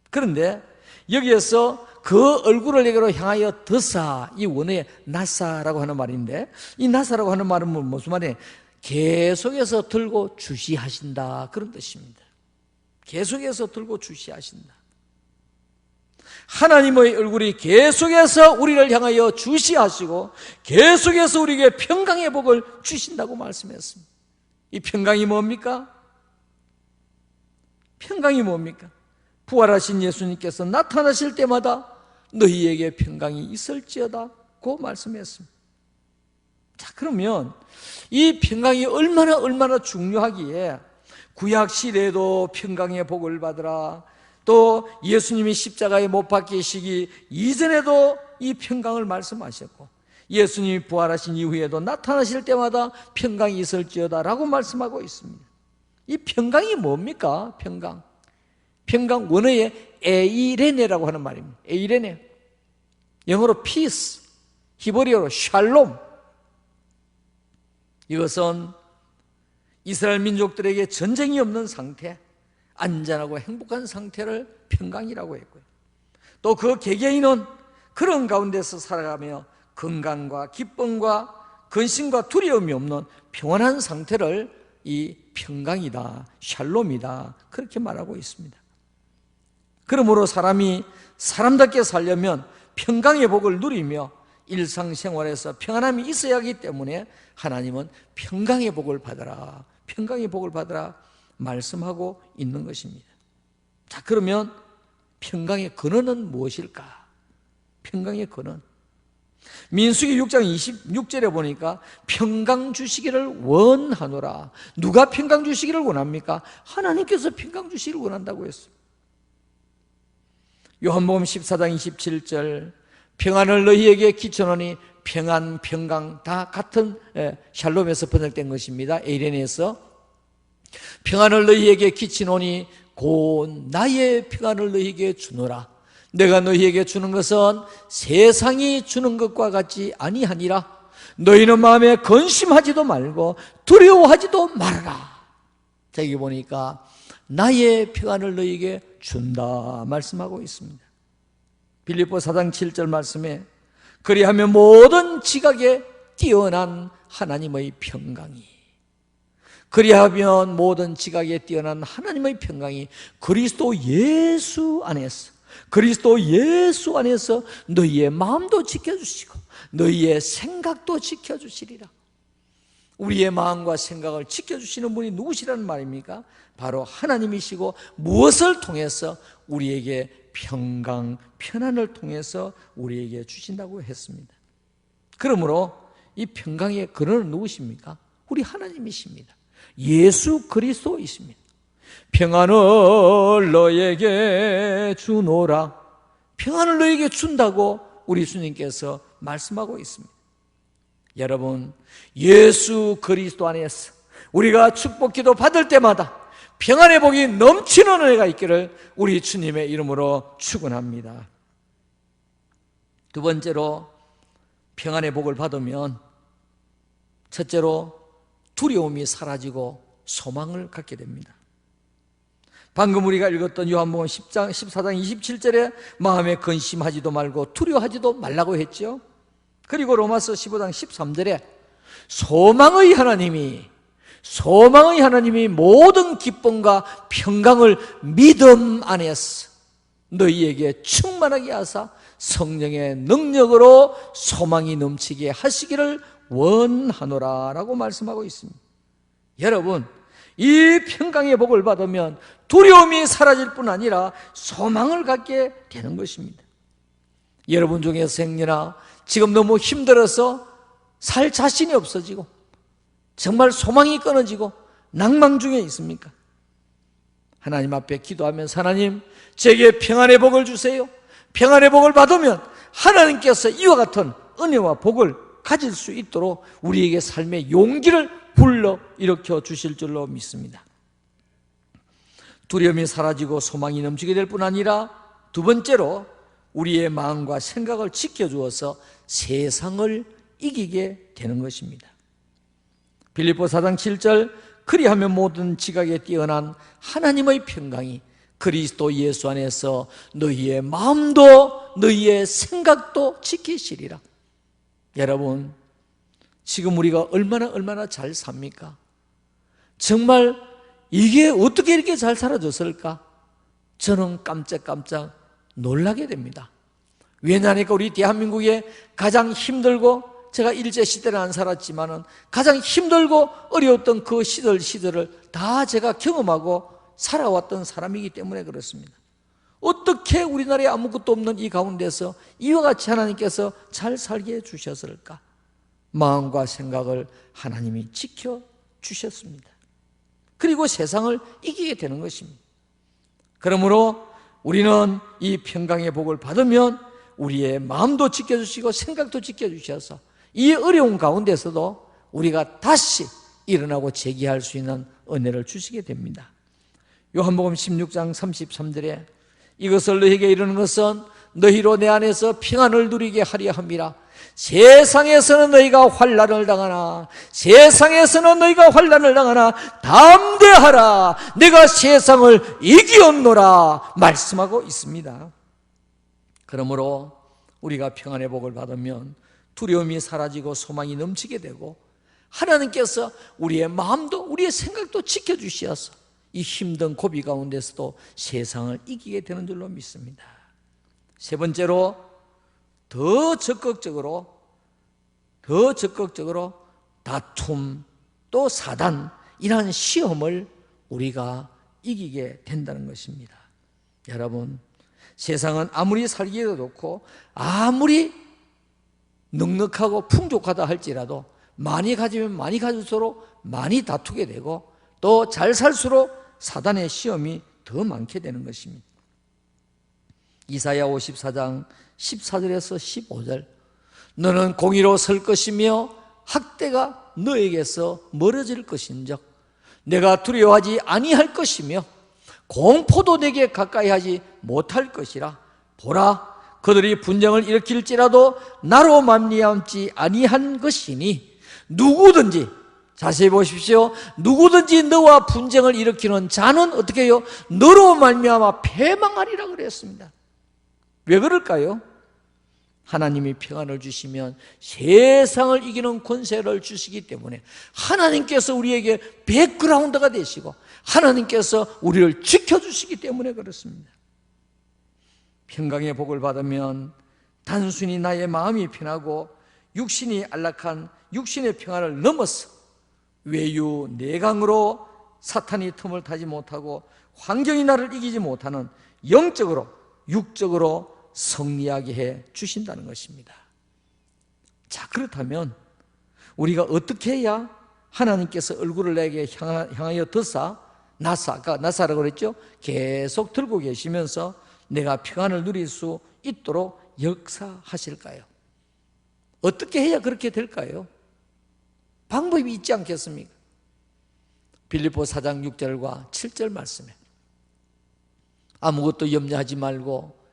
Speaker 1: 그런데 여기에서 그 얼굴을 내게로 향하여 드사, 이 원어의 나사라고 하는 말인데, 이 나사라고 하는 말은 무슨 말이에요? 계속해서 들고 주시하신다, 그런 뜻입니다. 계속해서 들고 주시하신다. 하나님의 얼굴이 계속해서 우리를 향하여 주시하시고 계속해서 우리에게 평강의 복을 주신다고 말씀했습니다. 이 평강이 뭡니까? 평강이 뭡니까? 부활하신 예수님께서 나타나실 때마다 너희에게 평강이 있을지어다고 말씀했습니다. 자, 그러면 이 평강이 얼마나 중요하기에 구약 시대에도 평강의 복을 받으라, 또 예수님이 십자가에 못 박히시기 이전에도 이 평강을 말씀하셨고 예수님이 부활하신 이후에도 나타나실 때마다 평강이 있을지어다 라고 말씀하고 있습니다. 이 평강이 뭡니까? 평강 원어의 에이레네라고 하는 말입니다. 에이레네, 영어로 peace, 히브리어로 샬롬. 이것은 이스라엘 민족들에게 전쟁이 없는 상태, 안전하고 행복한 상태를 평강이라고 했고요. 또 그 개개인은 그런 가운데서 살아가며 건강과 기쁨과 근심과 두려움이 없는 평안한 상태를 이 평강이다, 샬롬이다, 그렇게 말하고 있습니다. 그러므로 사람이 사람답게 살려면 평강의 복을 누리며 일상생활에서 평안함이 있어야 하기 때문에 하나님은 평강의 복을 받아라, 평강의 복을 받아라 말씀하고 있는 것입니다. 자, 그러면 평강의 근원은 무엇일까? 평강의 근원, 민수기 6장 26절에 보니까 평강 주시기를 원하노라. 누가 평강 주시기를 원합니까? 하나님께서 평강 주시기를 원한다고 했습니다. 요한복음 14장 27절, 평안을 너희에게 끼쳐노니, 평안, 평강 다 같은 샬롬에서 번역된 것입니다. 에이레네에서 평안을 너희에게 끼치노니 곧 나의 평안을 너희에게 주노라. 내가 너희에게 주는 것은 세상이 주는 것과 같지 아니하니라. 너희는 마음에 근심하지도 말고 두려워하지도 말아라. 자, 여기 보니까 나의 평안을 너희에게 준다 말씀하고 있습니다. 빌립보 4장 7절 말씀에 그리하면 모든 지각에 뛰어난 하나님의 평강이, 그리하면 모든 지각에 뛰어난 하나님의 평강이 그리스도 예수 안에서 너희의 마음도 지켜주시고 너희의 생각도 지켜주시리라. 우리의 마음과 생각을 지켜주시는 분이 누구시라는 말입니까? 바로 하나님이시고 무엇을 통해서 우리에게 평강, 편안을 통해서 우리에게 주신다고 했습니다. 그러므로 이 평강의 근원은 누구십니까? 우리 하나님이십니다. 예수 그리스도이십니다. 평안을 너에게 주노라. 평안을 너에게 준다고 우리 주님께서 말씀하고 있습니다. 여러분, 예수 그리스도 안에서 우리가 축복기도 받을 때마다 평안의 복이 넘치는 은혜가 있기를 우리 주님의 이름으로 축원합니다. 두 번째로, 평안의 복을 받으면 첫째로 두려움이 사라지고 소망을 갖게 됩니다. 방금 우리가 읽었던 요한복음 14장 27절에 마음에 근심하지도 말고 두려워하지도 말라고 했죠. 그리고 로마서 15장 13절에 소망의 하나님이 모든 기쁨과 평강을 믿음 안에서 너희에게 충만하게 하사 성령의 능력으로 소망이 넘치게 하시기를 원하노라 라고 말씀하고 있습니다. 여러분, 이 평강의 복을 받으면 두려움이 사라질 뿐 아니라 소망을 갖게 되는 것입니다. 여러분 중에서 행여나 지금 너무 힘들어서 살 자신이 없어지고 정말 소망이 끊어지고 낭망 중에 있습니까? 하나님 앞에 기도하면서 하나님, 제게 평안의 복을 주세요. 평안의 복을 받으면 하나님께서 이와 같은 은혜와 복을 가질 수 있도록 우리에게 삶의 용기를 불러 일으켜 주실 줄로 믿습니다. 두려움이 사라지고 소망이 넘치게 될 뿐 아니라 두 번째로 우리의 마음과 생각을 지켜주어서 세상을 이기게 되는 것입니다. 빌립보 4장 7절 그리하면 모든 지각에 뛰어난 하나님의 평강이 그리스도 예수 안에서 너희의 마음도 너희의 생각도 지키시리라. 여러분, 지금 우리가 얼마나 잘 삽니까? 정말 이게 어떻게 이렇게 잘 살아졌을까? 저는 깜짝깜짝 놀라게 됩니다. 왜냐하니까 우리 대한민국에 가장 힘들고, 제가 일제시대는 안 살았지만은 가장 힘들고 어려웠던 그 시절을 다 제가 경험하고 살아왔던 사람이기 때문에 그렇습니다. 어떻게 우리나라에 아무것도 없는 이 가운데서 이와 같이 하나님께서 잘 살게 해주셨을까? 마음과 생각을 하나님이 지켜주셨습니다. 그리고 세상을 이기게 되는 것입니다. 그러므로 우리는 이 평강의 복을 받으면 우리의 마음도 지켜주시고 생각도 지켜주셔서 이 어려운 가운데서도 우리가 다시 일어나고 재기할 수 있는 은혜를 주시게 됩니다. 요한복음 16장 33절에 이것을 너희에게 이르는 것은 너희로 내 안에서 평안을 누리게 하려 함이라. 세상에서는 너희가 환난을 당하나 담대하라. 내가 세상을 이기었노라 말씀하고 있습니다. 그러므로 우리가 평안의 복을 받으면 두려움이 사라지고 소망이 넘치게 되고 하나님께서 우리의 마음도 우리의 생각도 지켜주시어서 이 힘든 고비 가운데서도 세상을 이기게 되는 줄로 믿습니다. 세 번째로 더 적극적으로 다툼 또 사단 이런 시험을 우리가 이기게 된다는 것입니다. 여러분, 세상은 아무리 살기도 좋고 아무리 넉넉하고 풍족하다 할지라도 많이 가지면 많이 가질수록 많이 다투게 되고 또 잘 살수록 사단의 시험이 더 많게 되는 것입니다. 이사야 54장 14절에서 15절 너는 공의로 설 것이며 학대가 너에게서 멀어질 것인즉 내가 두려워하지 아니할 것이며 공포도 내게 가까이 하지 못할 것이라. 보라, 그들이 분쟁을 일으킬지라도 나로 말미암지 아니한 것이니 누구든지, 자세히 보십시오, 누구든지 너와 분쟁을 일으키는 자는 어떻게 해요? 너로 말미암아 패망하리라 그랬습니다. 왜 그럴까요? 하나님이 평안을 주시면 세상을 이기는 권세를 주시기 때문에 하나님께서 우리에게 백그라운드가 되시고 하나님께서 우리를 지켜주시기 때문에 그렇습니다. 평강의 복을 받으면 단순히 나의 마음이 편하고 육신이 안락한 육신의 평안을 넘어서 외유 내강으로 사탄이 틈을 타지 못하고 환경이 나를 이기지 못하는 영적으로 육적으로 승리하게 해 주신다는 것입니다. 자, 그렇다면 우리가 어떻게 해야 하나님께서 얼굴을 내게 향하여 드사, 아까 나사라고 그랬죠? 계속 들고 계시면서 내가 평안을 누릴 수 있도록 역사하실까요? 어떻게 해야 그렇게 될까요? 방법이 있지 않겠습니까? 빌립보 4장 6절과 7절 말씀에 아무것도 염려하지 말고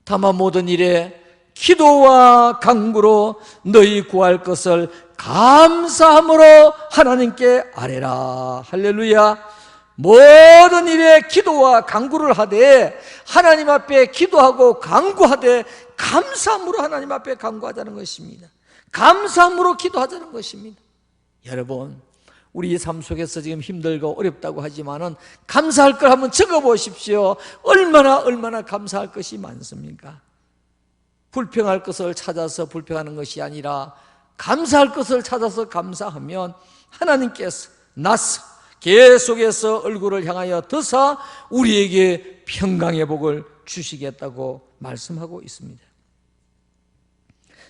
Speaker 1: 다만 모든 일에 기도와 간구로 너희 구할 것을 감사함으로 하나님께 아뢰라. 할렐루야. 모든 일에 기도와 간구를 하되 하나님 앞에 기도하고 간구하되 감사함으로 하나님 앞에 간구하자는 것입니다. 감사함으로 기도하자는 것입니다. 여러분, 우리 삶 속에서 지금 힘들고 어렵다고 하지만은 감사할 걸 한번 적어보십시오. 얼마나 감사할 것이 많습니까? 불평할 것을 찾아서 불평하는 것이 아니라 감사할 것을 찾아서 감사하면 하나님께서 나서 계속해서 얼굴을 향하여 드사 우리에게 평강의 복을 주시겠다고 말씀하고 있습니다.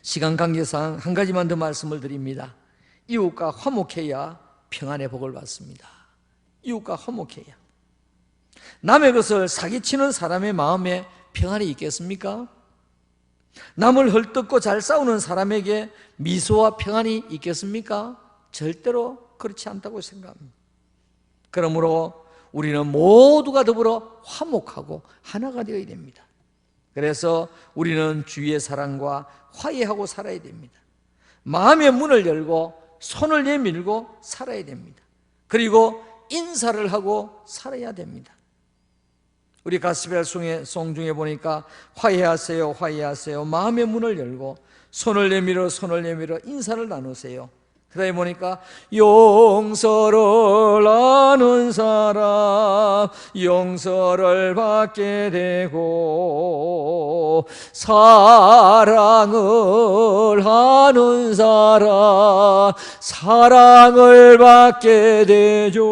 Speaker 1: 시간 관계상 한 가지만 더 말씀을 드립니다. 이웃과 화목해야 평안의 복을 받습니다. 이웃과 화목해야. 남의 것을 사기치는 사람의 마음에 평안이 있겠습니까? 남을 헐뜯고 잘 싸우는 사람에게 미소와 평안이 있겠습니까? 절대로 그렇지 않다고 생각합니다. 그러므로 우리는 모두가 더불어 화목하고 하나가 되어야 됩니다. 그래서 우리는 주위의 사랑과 화해하고 살아야 됩니다. 마음의 문을 열고 손을 내밀고 살아야 됩니다. 그리고 인사를 하고 살아야 됩니다. 우리 가스펠 송 중에 보니까 화해하세요, 화해하세요. 마음의 문을 열고 손을 내밀어 인사를 나누세요. 그 다음에 보니까 용서를 하는 사람 용서를 받게 되고 사랑을 하는 사람 사랑을 받게 되죠.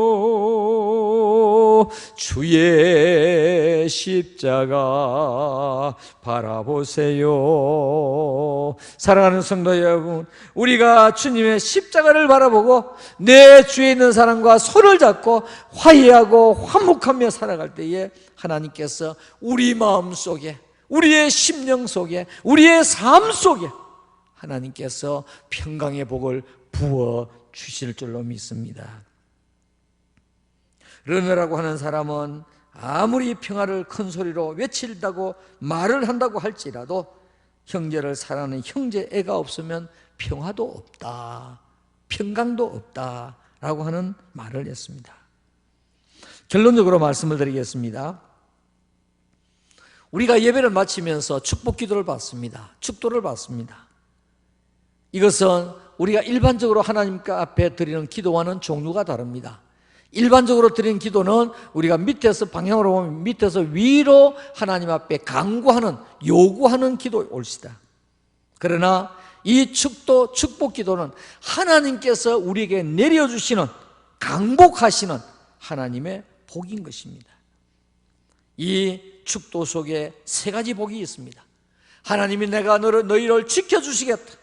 Speaker 1: 주의 십자가 바라보세요. 사랑하는 성도 여러분, 우리가 주님의 십자가를 바라보고 내 주위에 있는 사람과 손을 잡고 화해하고 화목하며 살아갈 때에 하나님께서 우리 마음 속에, 우리의 심령 속에, 우리의 삶 속에 하나님께서 평강의 복을 부어 주실 줄로 믿습니다. 르네라고 하는 사람은 아무리 평화를 큰 소리로 외친다고 말을 한다고 할지라도 형제를 사랑하는 형제 애가 없으면 평화도 없다, 평강도 없다라고 하는 말을 했습니다. 결론적으로 말씀을 드리겠습니다. 우리가 예배를 마치면서 축복 기도를 받습니다. 축도를 받습니다. 이것은 우리가 일반적으로 하나님 앞에 드리는 기도와는 종류가 다릅니다. 일반적으로 드리는 기도는 우리가 밑에서 방향으로 보면 밑에서 위로 하나님 앞에 간구하는, 요구하는 기도에 올시다. 그러나 이 축도, 축복 기도는 하나님께서 우리에게 내려주시는, 강복하시는 하나님의 복인 것입니다. 이 축도 속에 세 가지 복이 있습니다. 하나님이 내가 너희를 지켜주시겠다,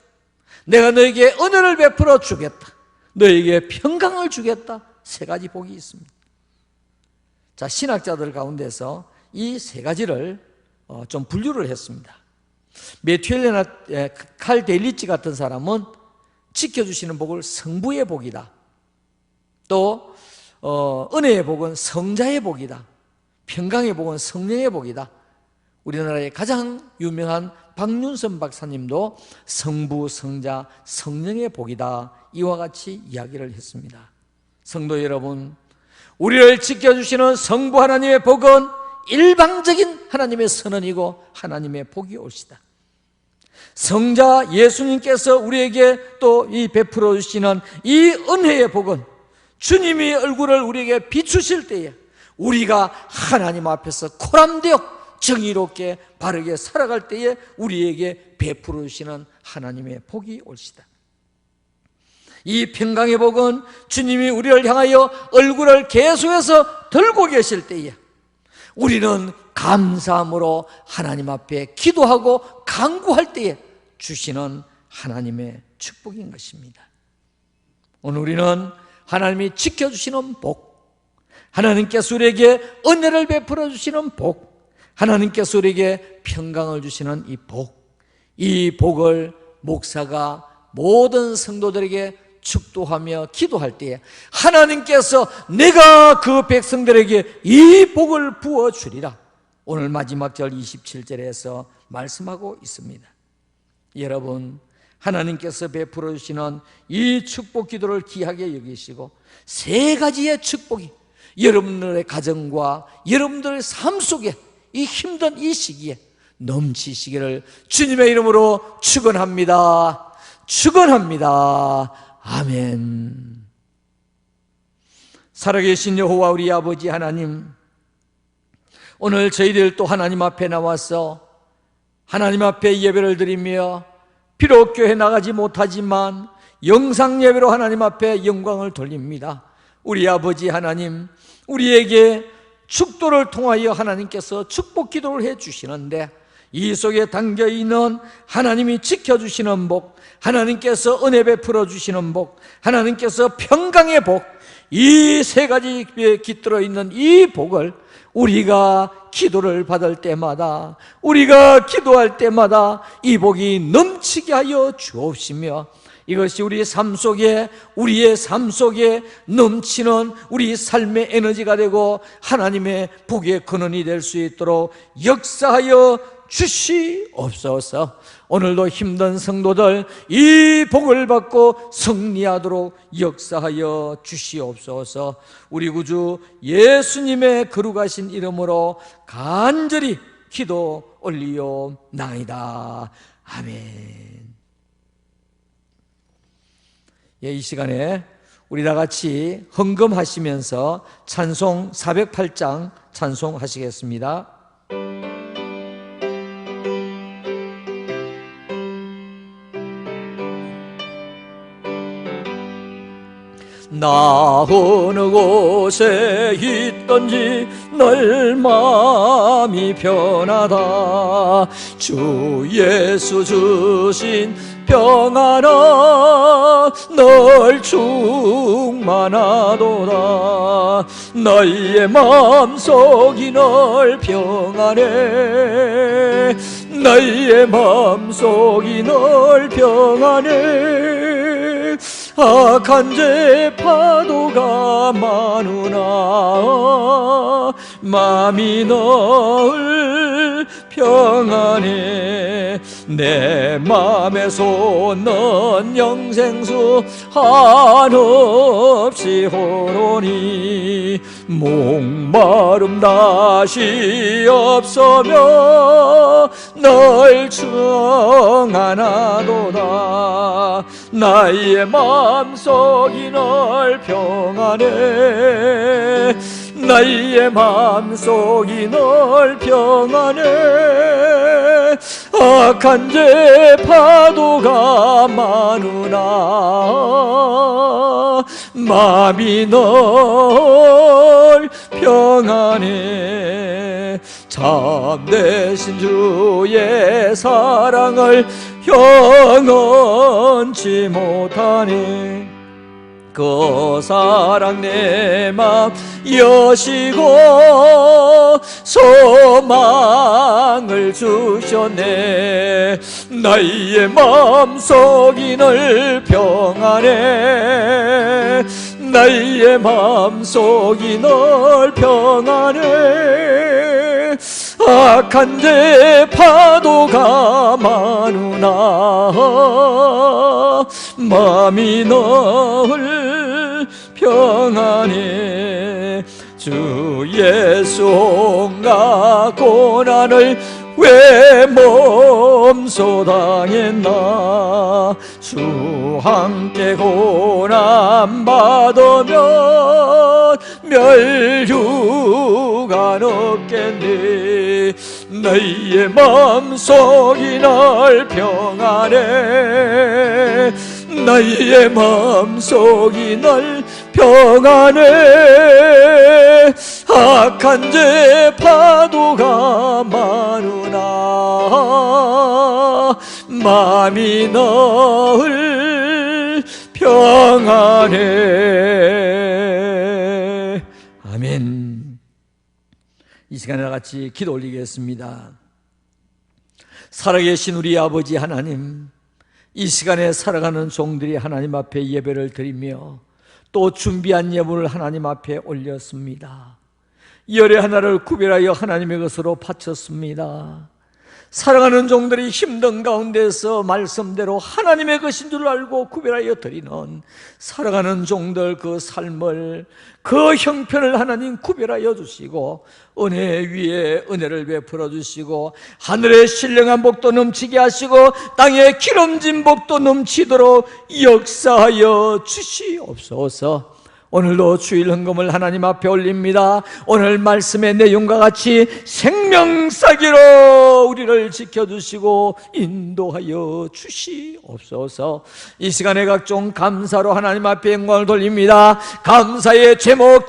Speaker 1: 내가 너에게 은혜를 베풀어 주겠다, 너에게 평강을 주겠다, 세 가지 복이 있습니다. 자, 신학자들 가운데서 이 세 가지를 좀 분류를 했습니다. 메튜엘레나 칼 데일리치 같은 사람은 지켜주시는 복을 성부의 복이다, 또 은혜의 복은 성자의 복이다, 평강의 복은 성령의 복이다, 우리나라의 가장 유명한 박윤선 박사님도 성부, 성자, 성령의 복이다, 이와 같이 이야기를 했습니다. 성도 여러분, 우리를 지켜주시는 성부 하나님의 복은 일방적인 하나님의 선언이고 하나님의 복이 올시다. 성자 예수님께서 우리에게 또 이 베풀어 주시는 이 은혜의 복은 주님이 얼굴을 우리에게 비추실 때에 우리가 하나님 앞에서 코람되어 정의롭게 바르게 살아갈 때에 우리에게 베풀어 주시는 하나님의 복이 올시다. 이 평강의 복은 주님이 우리를 향하여 얼굴을 계속해서 들고 계실 때에 우리는 감사함으로 하나님 앞에 기도하고 간구할 때에 주시는 하나님의 축복인 것입니다. 오늘 우리는 하나님이 지켜주시는 복, 하나님께서 우리에게 은혜를 베풀어 주시는 복, 하나님께서 우리에게 평강을 주시는 이 복을 목사가 모든 성도들에게 축도하며 기도할 때에 하나님께서 내가 그 백성들에게 이 복을 부어주리라, 오늘 마지막 절 27절에서 말씀하고 있습니다. 여러분, 하나님께서 베풀어 주시는 이 축복 기도를 귀하게 여기시고 세 가지의 축복이 여러분들의 가정과 여러분들의 삶 속에 이 힘든 이 시기에 넘치시기를 주님의 이름으로 축원합니다. 축원합니다. 아멘. 살아계신 여호와 우리 아버지 하나님, 오늘 저희들 또 하나님 앞에 나와서 하나님 앞에 예배를 드리며 비록 교회 나가지 못하지만 영상 예배로 하나님 앞에 영광을 돌립니다. 우리 아버지 하나님, 우리에게 축도를 통하여 하나님께서 축복 기도를 해 주시는데 이 속에 담겨있는 하나님이 지켜주시는 복, 하나님께서 은혜 베풀어 주시는 복, 하나님께서 평강의 복, 이 세 가지 깃들어 있는 이 복을 우리가 기도를 받을 때마다, 우리가 기도할 때마다 이 복이 넘치게 하여 주옵시며 이것이 우리의 삶 속에, 우리의 삶 속에 넘치는 우리 삶의 에너지가 되고 하나님의 복의 근원이 될 수 있도록 역사하여 주시옵소서. 오늘도 힘든 성도들 이 복을 받고 승리하도록 역사하여 주시옵소서. 우리 구주 예수님의 거룩하신 이름으로 간절히 기도 올리옵나이다. 아멘. 이 시간에 우리 다 같이 헌금하시면서 찬송 408장 찬송하시겠습니다. 나 어느 곳에 있던지 늘 마음이 편하다. 주 예수 주신 평안아 널 충만하도다. 너희의 마음속이 널 평안해. 너희의 마음속이 널 평안해. 악한 죄 파도가 많으나 마음이 널 평안해. 내 맘에 솟는 영생수 한없이 호로니 목마름 다시 없으며 널 청하나도다. 나의 마음속이 널 평안해. 나의 마음속이 널 평안해. 악한 죄 파도가 많으나 마음이 널 평안해. 참되신 주의 사랑을 영원치 못하네. 그 사랑 내 맘 여시고 소망을 주셨네. 나의 마음속이 널 평안해. 나의 마음속이 널 평안해. 악한 죄 파도가 많으나 마음이 늘 평안해. 주 예수 온갖 고난을 왜 몸소 당했나. 주 함께 고난 받으면 멸류관 없겠니. 너희의 마음속이 날 평안해. 너희의 마음속이 날 평안해. 악한 죄 파도가 많으나 마음이 늘 평안해. 아멘. 이 시간에 같이 기도 올리겠습니다. 살아계신 우리 아버지 하나님, 이 시간에 살아가는 종들이 하나님 앞에 예배를 드리며 또 준비한 예물을 하나님 앞에 올렸습니다. 열의 하나를 구별하여 하나님의 것으로 바쳤습니다. 살아가는 종들이 힘든 가운데서 말씀대로 하나님의 것인 줄 알고 구별하여 드리는 살아가는 종들 그 삶을, 그 형편을 하나님 구별하여 주시고 은혜 위에 은혜를 베풀어 주시고 하늘의 신령한 복도 넘치게 하시고 땅의 기름진 복도 넘치도록 역사하여 주시옵소서. 오늘도 주일 헌금을 하나님 앞에 올립니다. 오늘 말씀의 내용과 같이 생명사기로 우리를 지켜주시고 인도하여 주시옵소서. 이 시간에 각종 감사로 하나님 앞에 영광을 돌립니다. 감사의 제목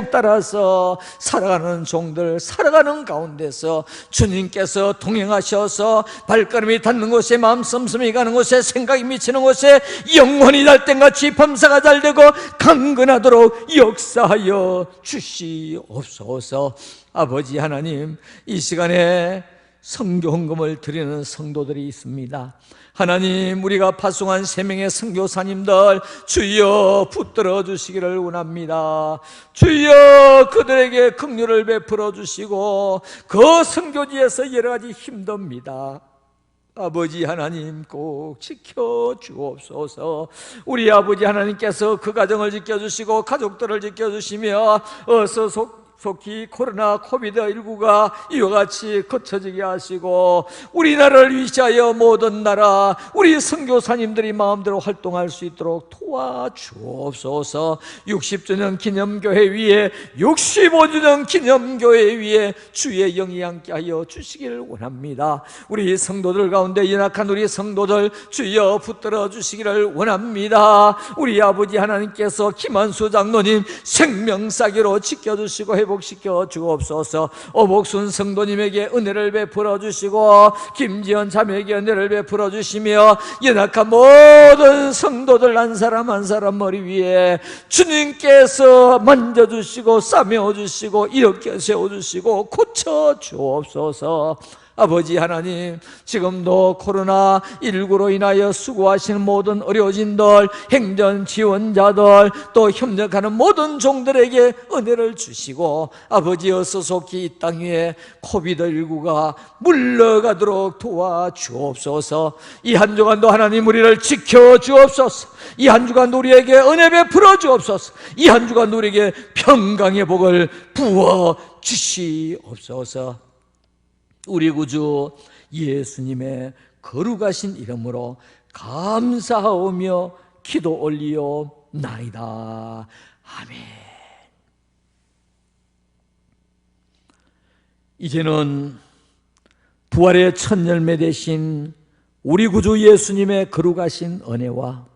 Speaker 1: 따라서 살아가는 종들, 살아가는 가운데서 주님께서 동행하셔서 발걸음이 닿는 곳에, 마음 씀씀이 가는 곳에, 생각이 미치는 곳에 영혼이 날 땐같이 범사가 잘 되고 강건하도록 역사하여 주시옵소서. 아버지 하나님, 이 시간에 선교 헌금을 드리는 성도들이 있습니다. 하나님, 우리가 파송한 3명의 선교사님들 주여 붙들어 주시기를 원합니다. 주여 그들에게 긍휼을 베풀어 주시고 그 선교지에서 여러 가지 힘듭니다. 아버지 하나님 꼭 지켜주옵소서. 우리 아버지 하나님께서 그 가정을 지켜주시고 가족들을 지켜주시며 어서 속히 코로나 코비드19가 이와 같이 거쳐지게 하시고 우리나라를 위시하여 모든 나라 우리 선교사님들이 마음대로 활동할 수 있도록 도와주옵소서. 60주년 기념교회 위에 65주년 기념교회 위에 주의 영이 함께 하여 주시기를 원합니다. 우리 성도들 가운데 연약한 우리 성도들 주여 붙들어 주시기를 원합니다. 우리 아버지 하나님께서 김한수 장로님 생명사기로 지켜주시고 회복시켜 주옵소서. 오복순 성도님에게 은혜를 베풀어 주시고 김지연 자매에게 은혜를 베풀어 주시며 연약한 모든 성도들 한 사람 한 사람 머리 위에 주님께서 만져주시고 싸매어주시고 일으켜 세워주시고 고쳐 주옵소서. 아버지 하나님, 지금도 코로나19로 인하여 수고하시는 모든 의료진들, 행정 지원자들, 또 협력하는 모든 종들에게 은혜를 주시고 아버지 어서 속히 이 땅 위에 코비드19가 물러가도록 도와주옵소서. 이 한 주간도 하나님 우리를 지켜주옵소서. 이 한 주간도 우리에게 은혜 베풀어 주옵소서. 이 한 주간도 우리에게 평강의 복을 부어 주시옵소서. 우리 구주 예수님의 거룩하신 이름으로 감사하오며 기도 올리옵나이다. 아멘. 이제는 부활의 첫 열매 되신 우리 구주 예수님의 거룩하신 은혜와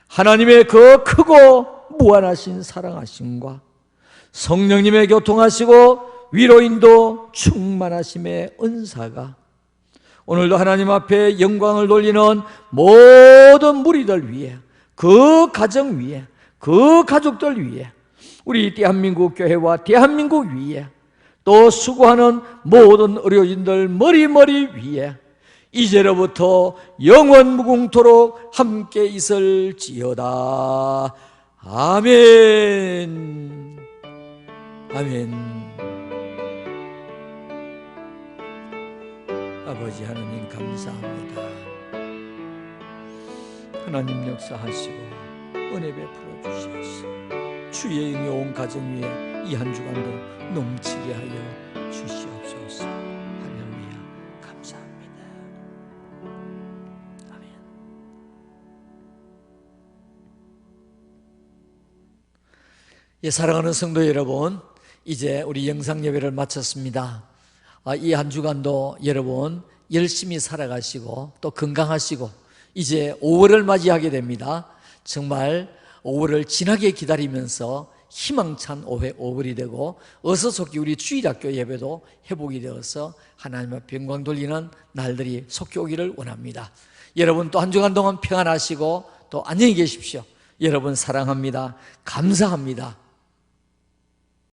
Speaker 1: 하나님의 그 크고 무한하신 사랑하심과 성령님의 교통하시고 위로인도 충만하심의 은사가 오늘도 하나님 앞에 영광을 돌리는 모든 무리들 위에, 그 가정 위에, 그 가족들 위에, 우리 대한민국 교회와 대한민국 위에, 또 수고하는 모든 의료진들 머리 위에 이제로부터 영원 무궁토록 함께 있을지어다. 아멘. 아멘. 아버지 하나님 감사합니다. 하나님 역사하시고 은혜 베풀어 주시옵소서. 주의 영이 온 가정 위에 이 한 주간도 넘치게 하여 주시옵소서. 할렐루야. 감사합니다. 아멘. 예, 사랑하는 성도 여러분, 이제 우리 영상 예배를 마쳤습니다. 이 한 주간도 여러분 열심히 살아가시고 또 건강하시고 이제 5월을 맞이하게 됩니다. 정말 5월을 진하게 기다리면서 희망찬 5월이 되고 어서 속히 우리 주일학교 예배도 회복이 되어서 하나님 앞에 영광 돌리는 날들이 속히 오기를 원합니다. 여러분 또 한 주간 동안 평안하시고 또 안녕히 계십시오. 여러분 사랑합니다. 감사합니다.